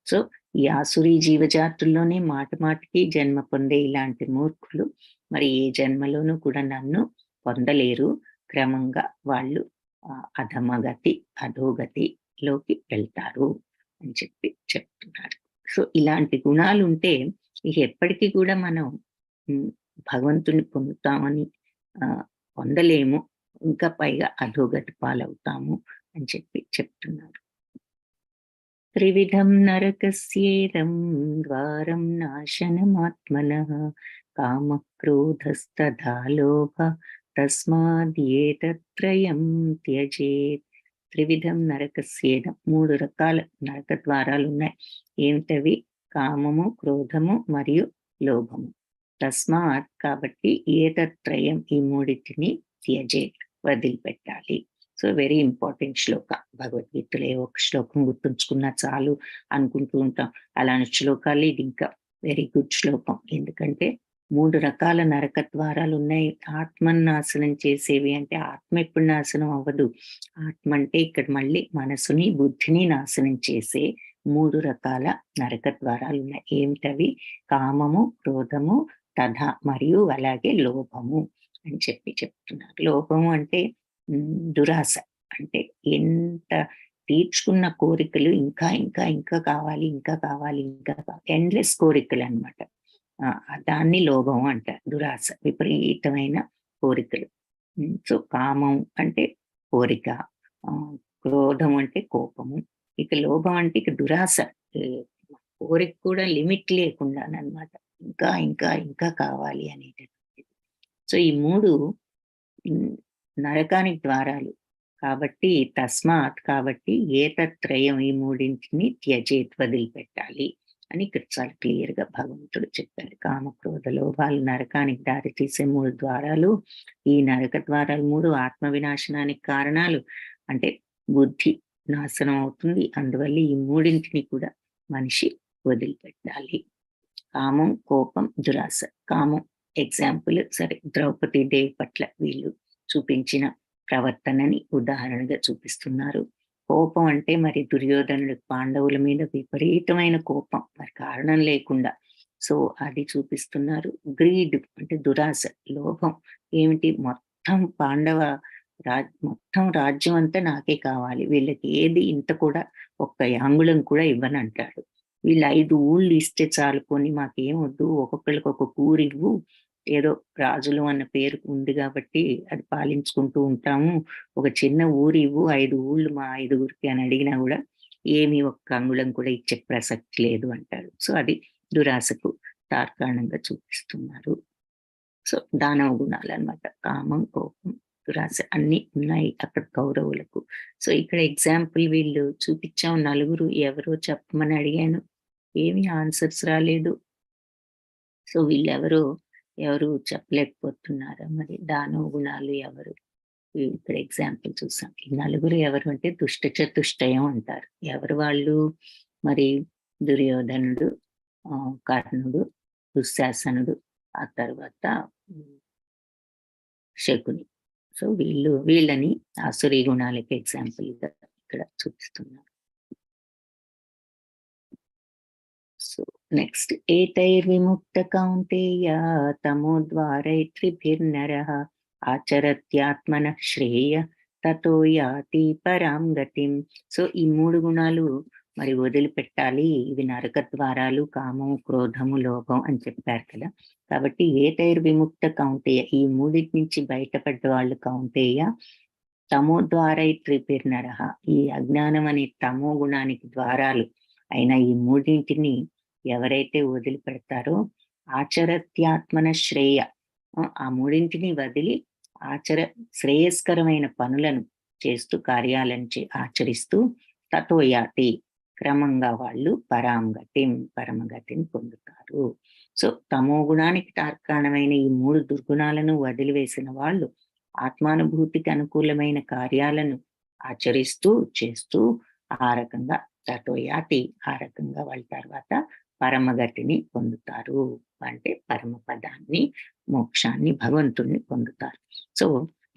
A: సో ఈ ఆసురీ జీవజాతుల్లోనే మాటి మాటికి జన్మ పొందే ఇలాంటి మూర్ఖులు మరి ఏ జన్మలోనూ కూడా నన్ను పొందలేరు. క్రమంగా వాళ్ళు అధమగతి, అధోగతిలోకి వెళ్తారు అని చెప్తున్నారు. సో ఇలాంటి గుణాలు ఉంటే ఇక ఎప్పటికీ కూడా మనం భగవంతుని పొందుతామని పొందలేము, ఇంకా పైగా అధోగతి పాలవుతాము అని చెప్తున్నారు. త్రివిధం నరకస్యేదం ద్వారం నాశనమాత్మనః కామ క్రోధస్తథా లోభ తస్మాదేతత్రయం త్యజేత్. త్రివిధం నరకస్యేదం, 3 రకాల నరక ద్వారాలు ఉన్నాయి. ఏమిటవి? కామము, క్రోధము మరియు లోభము. తస్మాత్ కాబట్టి ఏతత్రయం ఈ మూడింటిని త్యజేత్ వదిలిపెట్టాలి. సో వెరీ ఇంపార్టెంట్ శ్లోక. భగవద్గీతలో ఏ ఒక శ్లోకం గుర్తుంచుకున్నా చాలు అనుకుంటూ ఉంటాం. అలాంటి శ్లోకాలు ఇది ఇంకా వెరీ గుడ్ శ్లోకం. ఎందుకంటే 3 రకాల నరక ద్వారాలు ఉన్నాయి. ఆత్మను నాశనం చేసేవి అంటే ఆత్మ ఎప్పుడు నాశనం అవ్వదు. ఆత్మ అంటే ఇక్కడ మళ్ళీ మనసుని, బుద్ధిని నాశనం చేసే 3 రకాల నరక ద్వారాలు ఉన్నాయి. ఏమిటవి? కామము, క్రోధము, తథ మరియు అలాగే లోభము అని చెప్తున్నారు. లోభము అంటే దురాశ, అంటే ఎంత తీర్చుకున్న కోరికలు ఇంకా ఇంకా ఇంకా కావాలి, ఇంకా కావాలి, ఇంకా ఎండ్లెస్ కోరికలు అన్నమాట. దాన్ని లోభం అంటారు. దురాశ, విపరీతమైన కోరికలు. సో కామం అంటే కోరిక, క్రోధం అంటే కోపము, ఇక లోభం అంటే ఇక దురాశ, కోరిక కూడా లిమిట్ లేకుండా అన్నమాట. ఇంకా ఇంకా ఇంకా కావాలి అనేటటువంటిది. సో ఈ 3 నరకానికి ద్వారాలు కాబట్టి తస్మాత్ కాబట్టి ఏతత్రయం ఈ మూడింటిని త్యజేత్ వదిలిపెట్టాలి. అని ఇక్కడ చాలా క్లియర్ గా భగవంతుడు చెప్పారు. కామక్రోధ లోభాలు నరకానికి దారి తీసే 3 ద్వారాలు. ఈ నరక ద్వారాలు 3 ఆత్మ వినాశనానికి కారణాలు. అంటే బుద్ధి నాశనం అవుతుంది. అందువల్ల ఈ మూడింటిని కూడా మనిషి వదిలిపెట్టాలి. కామం, కోపం, దురాశ. కామం ఎగ్జాంపుల్ సరే ద్రౌపదీదేవి పట్ల వీళ్ళు చూపించిన ప్రవర్తనని ఉదాహరణగా చూపిస్తున్నారు. కోపం అంటే మరి దుర్యోధనుడు పాండవుల మీద విపరీతమైన కోపం, మరి కారణం లేకుండా. సో అది చూపిస్తున్నారు. గ్రీడ్ అంటే దురాశ, లోభం. ఏమిటి, మొత్తం మొత్తం రాజ్యం అంతా నాకే కావాలి, వీళ్ళకి ఏది ఇంత కూడా ఒక్క యాంగుళం కూడా ఇవ్వనంటాడు. వీళ్ళు 5 ఊళ్ళు ఇస్తే చాలు, కొని మాకేం వద్దు, ఒక్కొక్కరికి ఒక్కొక్క ఊరు ఇవ్వు, ఏదో రాజులు అన్న పేరు ఉంది కాబట్టి అది పాలించుకుంటూ ఉంటాము, ఒక చిన్న ఊరు ఇవ్వు, 5 ఊళ్ళు మా 5గురికి అని అడిగినా కూడా ఏమి ఒక్క అంగుళం కూడా ఇచ్చే ప్రసక్తి లేదు అంటాడు. సో అది దురాశకు తార్కాణంగా చూపిస్తున్నారు. సో దానవ గుణాలు అన్నమాట. కామం, కోపం, దురాశ అన్ని ఉన్నాయి అక్కడ కౌరవులకు. సో ఇక్కడ ఎగ్జాంపుల్ వీళ్ళు చూపించాం నలుగురు, ఎవరో చెప్పమని అడిగాను, ఏమి ఆన్సర్స్ రాలేదు. సో వీళ్ళెవరో ఎవరు చెప్పలేకపోతున్నారా మరి దానవ గుణాలు ఎవరు? ఇక్కడ ఎగ్జాంపుల్ చూసాం. ఈ నలుగురు ఎవరు అంటే దుష్ట చతుష్టయం అంటారు. ఎవరు వాళ్ళు? మరి దుర్యోధనుడు, కర్ణుడు, దుశ్శాసనుడు, ఆ తర్వాత శకుని. సో వీళ్ళని ఆసురీ గుణాలకి ఎగ్జాంపుల్ గా ఇక్కడ చూపిస్తున్నారు. సో నెక్స్ట్, ఏతైర్విముక్త కౌంతేయ తమోద్వారైత్రిభిర్నరః ఆచరత్యాత్మన శ్రేయ తతో యాతి పరాం గతిం. సో ఈ 3 గుణాలు మరి వదిలిపెట్టాలి. ఇవి నరక ద్వారాలు, కామం, క్రోధము, లోభం అని చెప్పారు కదా. కాబట్టి ఏతైర్విముక్త కౌంతేయ, ఈ మూడింటి నుంచి బయటపడ్డ వాళ్ళు కౌంతేయ. తమోద్వారైత్రిభిర్నరః, ఈ అజ్ఞానం అనే తమో గుణానికి ద్వారాలు అయిన ఈ మూడింటిని ఎవరైతే వదిలిపెడతారో ఆచరత్యాత్మన శ్రేయ, ఆ మూడింటిని వదిలి శ్రేయస్కరమైన పనులను చేస్తూ కార్యాలను ఆచరిస్తూ తతో యాతి, క్రమంగా వాళ్ళు పరమగతిని పొందుతారు. సో తమో గుణానికి తార్కాణమైన ఈ 3 దుర్గుణాలను వదిలివేసిన వాళ్ళు ఆత్మానుభూతికి అనుకూలమైన కార్యాలను ఆచరిస్తూ చేస్తూ ఆ రకంగా తతో యాతి, ఆ రకంగా వాళ్ళ తర్వాత పరమగతిని పొందుతారు. అంటే పరమపదాన్ని, మోక్షాన్ని, భగవంతుణ్ణి పొందుతారు. సో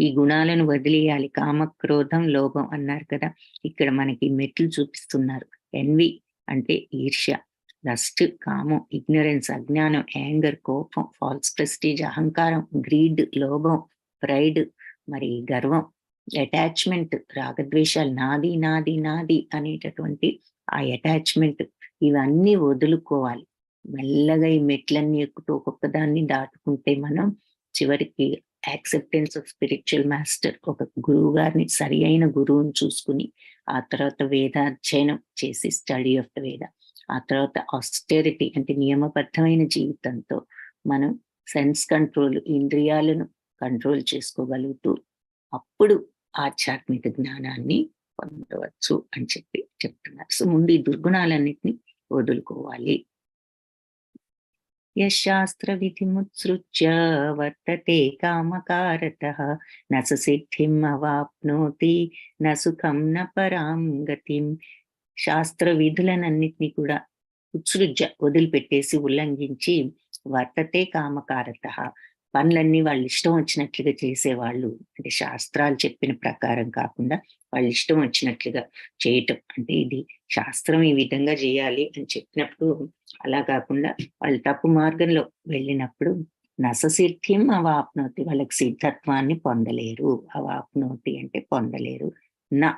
A: ఈ గుణాలను వదిలేయాలి. కామక్రోధం, లోభం అన్నారు కదా. ఇక్కడ మనకి మెట్లు చూపిస్తున్నారు. ఎన్వి అంటే ఈర్ష్య, లస్ట్, కామం, ఇగ్నరెన్స్ అజ్ఞానం, యాంగర్ కోపం, ఫాల్స్ ప్రెస్టీజ్ అహంకారం, గ్రీడ్ లోభం, ప్రైడ్ మరి గర్వం, అటాచ్మెంట్ రాగద్వేషాలు, నాది నాది నాది అనేటటువంటి ఆ అటాచ్మెంట్, ఇవన్నీ వదులుకోవాలి. మెల్లగా ఈ మెట్లన్నీ ఎక్కుతూ ఒక్కొక్క దాన్ని దాటుకుంటే మనం చివరికి యాక్సెప్టెన్స్ ఆఫ్ స్పిరిచువల్ మాస్టర్, ఒక గురువు గారిని, సరి అయిన గురువుని చూసుకుని, ఆ తర్వాత వేదాధ్యయనం చేసి స్టడీ ఆఫ్ ద వేద, ఆ తర్వాత ఆస్టెరిటీ అంటే నియమబద్ధమైన జీవితంతో మనం సెన్స్ కంట్రోల్, ఇంద్రియాలను కంట్రోల్ చేసుకోగలుగుతూ అప్పుడు ఆధ్యాత్మిక జ్ఞానాన్ని పొందవచ్చు అని చెప్తున్నారు. సో ముందు ఈ దుర్గుణాలన్నిటిని వదులుకోవాలి. యశాస్త్ర విధిముత్సృజ్య వర్తతే కామకారతః న సిద్ధిం అవాప్నోతి న సుఖం న పరాం గతిం. శాస్త్ర విధులనన్నిటినీ కూడా ఉత్సృజ్య వదిలిపెట్టేసి, ఉల్లంఘించి, వర్తతే కామకారతః పనులన్నీ వాళ్ళు ఇష్టం వచ్చినట్లుగా చేసేవాళ్ళు, అంటే శాస్త్రాలు చెప్పిన ప్రకారం కాకుండా వాళ్ళు ఇష్టం వచ్చినట్లుగా చేయటం. అంటే ఇది శాస్త్రం ఈ విధంగా చేయాలి అని చెప్పినప్పుడు అలా కాకుండా వాళ్ళు తప్పు మార్గంలో వెళ్ళినప్పుడు నససిద్ధిం అవాప్నోతి, వాళ్ళకి సిద్ధత్వాన్ని పొందలేరు. అవాప్నోతి అంటే పొందలేరు. నా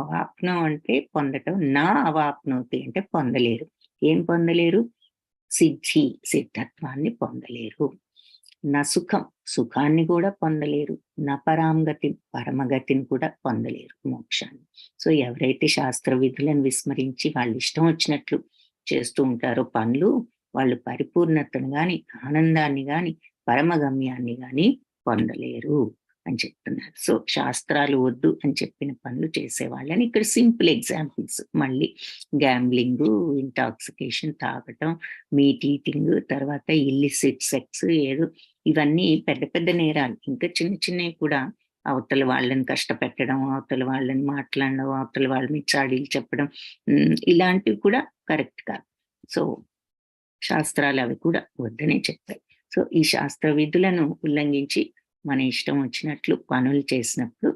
A: అవాప్నం అంటే పొందటం, నా అవాప్నోతి అంటే పొందలేరు. ఏం పొందలేరు? సిద్ధత్వాన్ని పొందలేరు. నా సుఖాన్ని కూడా పొందలేరు. నా పరాంగతి, పరమగతిని కూడా పొందలేరు, మోక్షాన్ని. సో ఎవరైతే శాస్త్ర విధులను విస్మరించి వాళ్ళు ఇష్టం వచ్చినట్లు చేస్తూ ఉంటారో పనులు, వాళ్ళు పరిపూర్ణతను గాని, ఆనందాన్ని గాని, పరమగమ్యాన్ని గాని పొందలేరు అని చెప్తున్నారు. సో శాస్త్రాలు వద్దు అని చెప్పిన పనులు చేసేవాళ్ళని ఇక్కడ సింపుల్ ఎగ్జాంపుల్స్. మళ్ళీ గ్యాంబ్లింగ్, ఇంటాక్సికేషన్, తాగటం, మీట్ ఈటింగ్, తర్వాత ఇల్లిసిట్ సెక్స్, ఏదో ఇవన్నీ పెద్ద పెద్ద నేరాలు. ఇంకా చిన్న చిన్నవి కూడా అవతల వాళ్ళని కష్టపెట్టడం, అవతల వాళ్ళని మాట్లాడడం, అవతల వాళ్ళ మీద చాడీలు చెప్పడం, ఇలాంటివి కూడా కరెక్ట్ కాదు. సో శాస్త్రాలు అవి కూడా వద్దనే చెప్పాయి. సో ఈ శాస్త్ర విధులను ఉల్లంఘించి మన ఇష్టం వచ్చినట్లు పనులు చేసినప్పుడు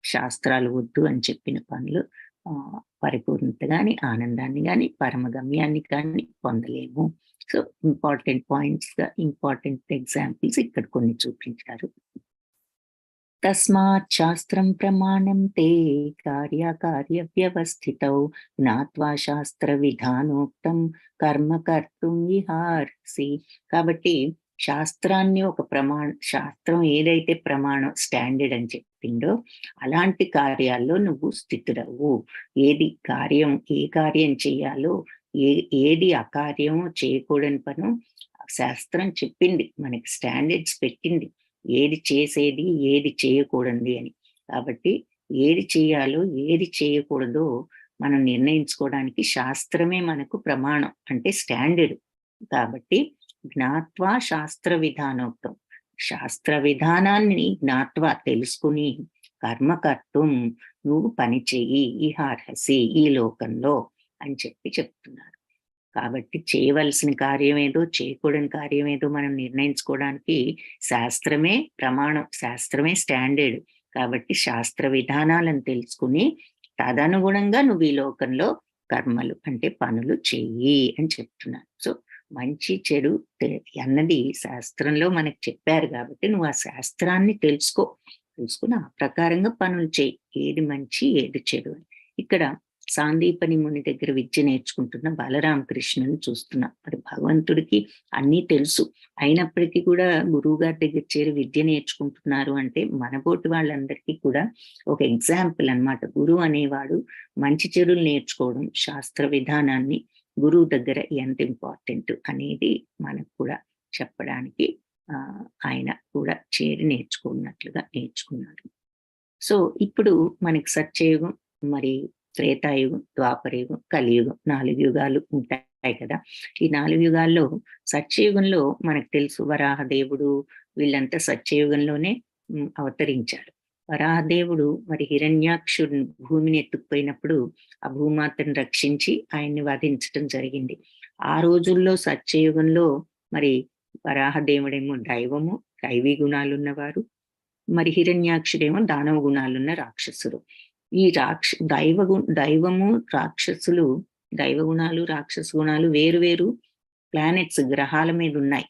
A: శాస్త్రాలు వద్దు అని చెప్పిన పనులు పరిపూర్ణత గాని, ఆనందాన్ని గాని, పరమగమ్యాన్ని కానీ పొందలేము. సో ఇంపార్టెంట్ పాయింట్స్ గా ఇంపార్టెంట్ ఎగ్జాంపుల్స్ ఇక్కడ కొన్ని చూపించారు. తస్మాత్ శాస్త్రం ప్రమాణం తే కార్యకార్య వ్యవస్థితౌ జ్ఞాత్వా శాస్త్ర విధానోక్తం కర్మ కర్తుం విహార్సి. కాబట్టి శాస్త్రాన్ని ఒక శాస్త్రం ఏదైతే ప్రమాణం స్టాండర్డ్ అని చెప్పిందో అలాంటి కార్యాల్లో నువ్వు స్థితుడవు. ఏది కార్యం, ఏ కార్యం చేయాలో, ఏది అకార్యమో, చేయకూడని పను శాస్త్రం చెప్పింది, మనకి స్టాండర్డ్స్ పెట్టింది, ఏది చేసేది ఏది చేయకూడదు అని. కాబట్టి ఏది చేయాలో ఏది చేయకూడదో మనం నిర్ణయించుకోవడానికి శాస్త్రమే మనకు ప్రమాణం, అంటే స్టాండర్డ్. కాబట్టి జ్ఞాత్వా శాస్త్ర విధానోక్తం, శాస్త్ర విధానాన్ని జ్ఞాత్వా తెలుసుకుని కర్మకర్తం నువ్వు పని చెయ్యి ఇహార్హసి ఈ లోకంలో అని చెప్తున్నారు. కాబట్టి చేయవలసిన కార్యం ఏదో, చేయకూడని కార్యం ఏదో మనం నిర్ణయించుకోవడానికి శాస్త్రమే ప్రమాణం, శాస్త్రమే స్టాండర్డ్. కాబట్టి శాస్త్ర విధానాలను తెలుసుకుని తదనుగుణంగా నువ్వు ఈ లోకంలో కర్మలు అంటే పనులు చెయ్యి అని చెప్తున్నాను. సో మంచి చెడు అన్నది శాస్త్రంలో మనకు చెప్పారు కాబట్టి నువ్వు ఆ శాస్త్రాన్ని తెలుసుకుని ఆ ప్రకారంగా పనులు చెయ్యి, ఏది మంచి ఏది చెడు అని. ఇక్కడ సాందీపని ముని దగ్గర విద్య నేర్చుకుంటున్న బాలరామకృష్ణుని చూస్తున్నాం. మరి భగవంతుడికి అన్నీ తెలుసు, అయినప్పటికీ కూడా గురువు గారి దగ్గర చేరి విద్య నేర్చుకుంటున్నారు అంటే మనబోటి వాళ్ళందరికీ కూడా ఒక ఎగ్జాంపుల్ అన్నమాట. గురువు అనేవాడు మంచి చెడులు నేర్చుకోవడం, శాస్త్ర విధానాన్ని గురువు దగ్గర ఎంత ఇంపార్టెంట్ అనేది మనకు కూడా చెప్పడానికి ఆయన కూడా చేరి నేర్చుకున్నారు. సో ఇప్పుడు మనకి సత్యయుగం, మరి త్రేతాయుగం, ద్వాపరయుగం, కలియుగం, 4 యుగాలు ఉంటాయి కదా. ఈ 4 యుగాల్లో సత్యయుగంలో మనకు తెలుసు వరాహదేవుడు వీళ్ళంతా సత్యయుగంలోనే అవతరించారు. వరాహదేవుడు మరి హిరణ్యాక్షుడు భూమిని ఎత్తుకుపోయినప్పుడు ఆ భూమాతను రక్షించి ఆయన్ని వధించడం జరిగింది. ఆ రోజుల్లో సత్యయుగంలో మరి వరాహదేవుడేమో దైవీ గుణాలు ఉన్నవారు, మరి హిరణ్యాక్షుడేమో దానవ గుణాలున్న రాక్షసుడు. ఈ దైవము రాక్షసులు, దైవ గుణాలు రాక్షస గుణాలు వేరు వేరు ప్లానెట్స్, గ్రహాల మీద ఉన్నాయి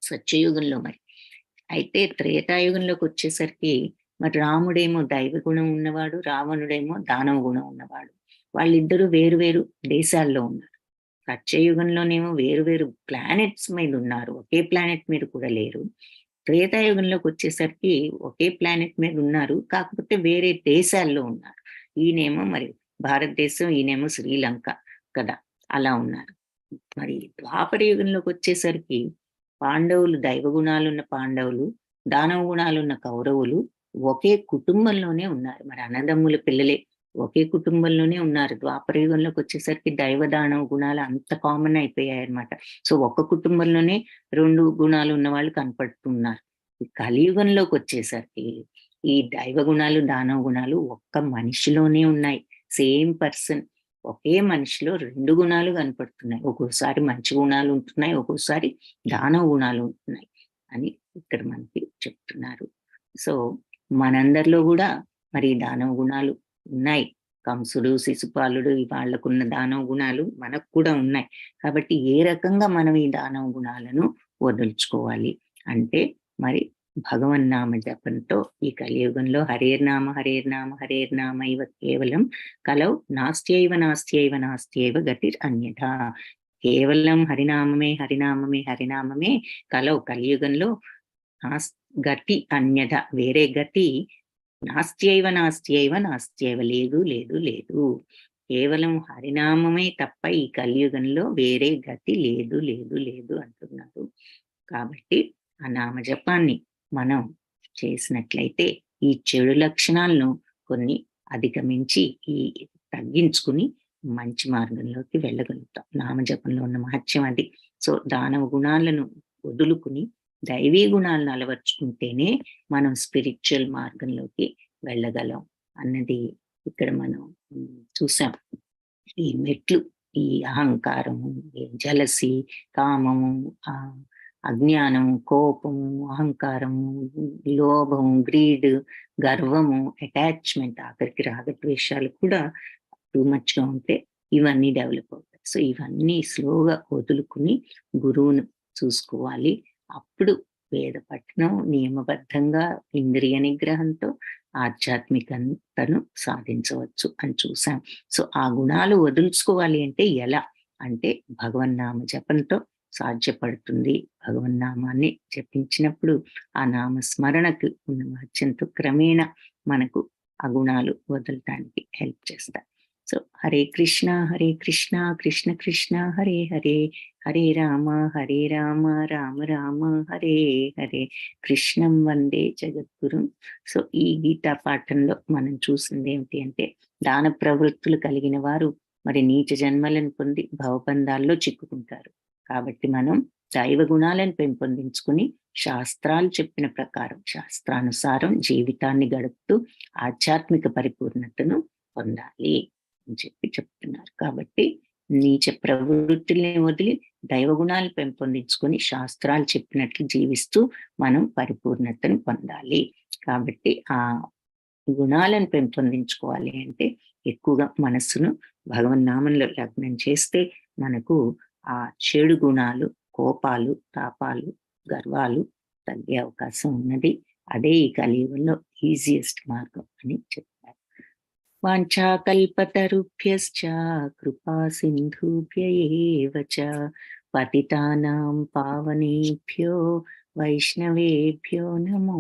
A: సత్యయుగంలో. మరి అయితే త్రేతాయుగంలోకి వచ్చేసరికి మరి రాముడేమో దైవ గుణం ఉన్నవాడు, రావణుడేమో దానవ గుణం ఉన్నవాడు. వాళ్ళిద్దరూ వేరు వేరు దేశాల్లో ఉన్నారు. సత్యయుగంలోనేమో వేరు వేరు ప్లానెట్స్ మీద ఉన్నారు, ఒకే ప్లానెట్ మీద కూడా లేరు. త్రేతాయుగంలోకి వచ్చేసరికి ఒకే ప్లానెట్ మీద ఉన్నారు, కాకపోతే వేరే దేశాల్లో ఉన్నారు. ఈయనేమో మరి భారతదేశం, ఈయనేమో శ్రీలంక కదా, అలా ఉన్నారు. మరి ద్వాపర యుగంలోకి వచ్చేసరికి పాండవులు, దైవ గుణాలున్న పాండవులు, దానవ గుణాలున్న కౌరవులు ఒకే కుటుంబంలోనే ఉన్నారు. మరి అన్నదమ్ముల పిల్లలే ఒకే కుటుంబంలోనే ఉన్నారు. ద్వాపర యుగంలోకి వచ్చేసరికి దైవ దానవ గుణాలు అంత కామన్ అయిపోయాయి అనమాట. సో ఒక్క కుటుంబంలోనే 2 గుణాలు ఉన్న వాళ్ళు కనపడుతున్నారు. ఈ కలియుగంలోకి వచ్చేసరికి ఈ దైవ గుణాలు, దానవ గుణాలు ఒక్క మనిషిలోనే ఉన్నాయి. సేమ్ పర్సన్, ఒకే మనిషిలో 2 గుణాలు కనపడుతున్నాయి. ఒక్కోసారి మంచి గుణాలు ఉంటున్నాయి, ఒక్కోసారి దానవ గుణాలు ఉంటున్నాయి అని ఇక్కడ మనకి చెప్తున్నారు. సో మనందరిలో కూడా మరి దానవ గుణాలు ఉన్నాయి. కంసుడు, శిశుపాలుడు వాళ్ళకున్న దానవ గుణాలు మనకు కూడా ఉన్నాయి. కాబట్టి ఏ రకంగా మనం ఈ దానవ గుణాలను వదులుచుకోవాలి అంటే మరి భగవన్నామ జపంతో ఈ కలియుగంలో హరేర్నామ ఇవ కేవలం కలౌ నాస్త్యైవ గతిర్ అన్యథా. కేవలం హరినామమే కలౌ కలియుగంలో గతి అన్యథ, వేరే గతి నాస్త్యైవ లేదు. కేవలం హరినామమే తప్ప ఈ కలియుగంలో వేరే గతి లేదు అంటున్నారు. కాబట్టి ఆ నామజపాన్ని మనం చేసినట్లయితే ఈ చెడు లక్షణాలను కొన్ని అధిగమించి ఈ తగ్గించుకుని మంచి మార్గంలోకి వెళ్ళగలుగుతాం. నామజపంలో ఉన్న మహత్యం అది. సో దానవ గుణాలను వదులుకుని దైవీ గుణాలను అలవర్చుకుంటేనే మనం స్పిరిచువల్ మార్గంలోకి వెళ్ళగలం అన్నది ఇక్కడ మనం చూసాం. ఈ మెట్లు, ఈ అహంకారము, జలసి, కామము, అజ్ఞానము, కోపము, అహంకారము, లోభము, గ్రీడ్, గర్వము, అటాచ్మెంట్, ఆఖరికి రాగద్వేషాలు కూడా టూ మచ్ గా ఉంటే ఇవన్నీ డెవలప్ అవుతాయి. సో ఇవన్నీ స్లోగా వదులుకుని గురువును చూసుకోవాలి. అప్పుడు వేద పఠనం నియమబద్ధంగా ఇంద్రియ నిగ్రహంతో ఆధ్యాత్మికతను సాధించవచ్చు అని చూసాం. సో ఆ గుణాలు వదులుచుకోవాలి అంటే ఎలా అంటే భగవన్నామ జపంతో సాధ్యపడుతుంది. భగవన్నామాన్ని జపించినప్పుడు ఆ నామస్మరణకు ఉన్న మహత్యంతో క్రమేణా మనకు ఆ గుణాలు వదలటానికి హెల్ప్ చేస్తాయి. సో హరే కృష్ణ కృష్ణ కృష్ణ హరే హరే, హరే రామ రామ రామ హరే హరే, కృష్ణం వందే జగద్గురు. సో ఈ గీతా పాఠంలో మనం చూసింది ఏమిటి అంటే దాన ప్రవృత్తులు కలిగిన వారు మరి నీచ జన్మలను పొంది భవబంధాల్లో చిక్కుకుంటారు. కాబట్టి మనం దైవ గుణాలను పెంపొందించుకుని శాస్త్రాలు చెప్పిన ప్రకారం శాస్త్రానుసారం జీవితాన్ని గడుపుతూ ఆధ్యాత్మిక పరిపూర్ణతను పొందాలి అని చెప్తున్నారు. కాబట్టి నీచ ప్రవృత్తుల్ని వదిలి దైవ గుణాలు పెంపొందించుకొని శాస్త్రాలు చెప్పినట్లు జీవిస్తూ మనం పరిపూర్ణతను పొందాలి. కాబట్టి ఆ గుణాలను పెంపొందించుకోవాలి అంటే ఎక్కువగా మనస్సును భగవన్నామంలో లగ్నం చేస్తే మనకు ఆ చెడు గుణాలు, కోపాలు, తాపాలు, గర్వాలు తగ్గే అవకాశం ఉన్నది. అదే ఈ కలియుగంలో ఈజియెస్ట్ మార్గం అని చెప్తారు. వాంఛాకల్పతరుభ్యశ్చ కృపా సింధుభ్య ఏవ చ పతితానాం పావనేభ్యో వైష్ణవేభ్యో నమో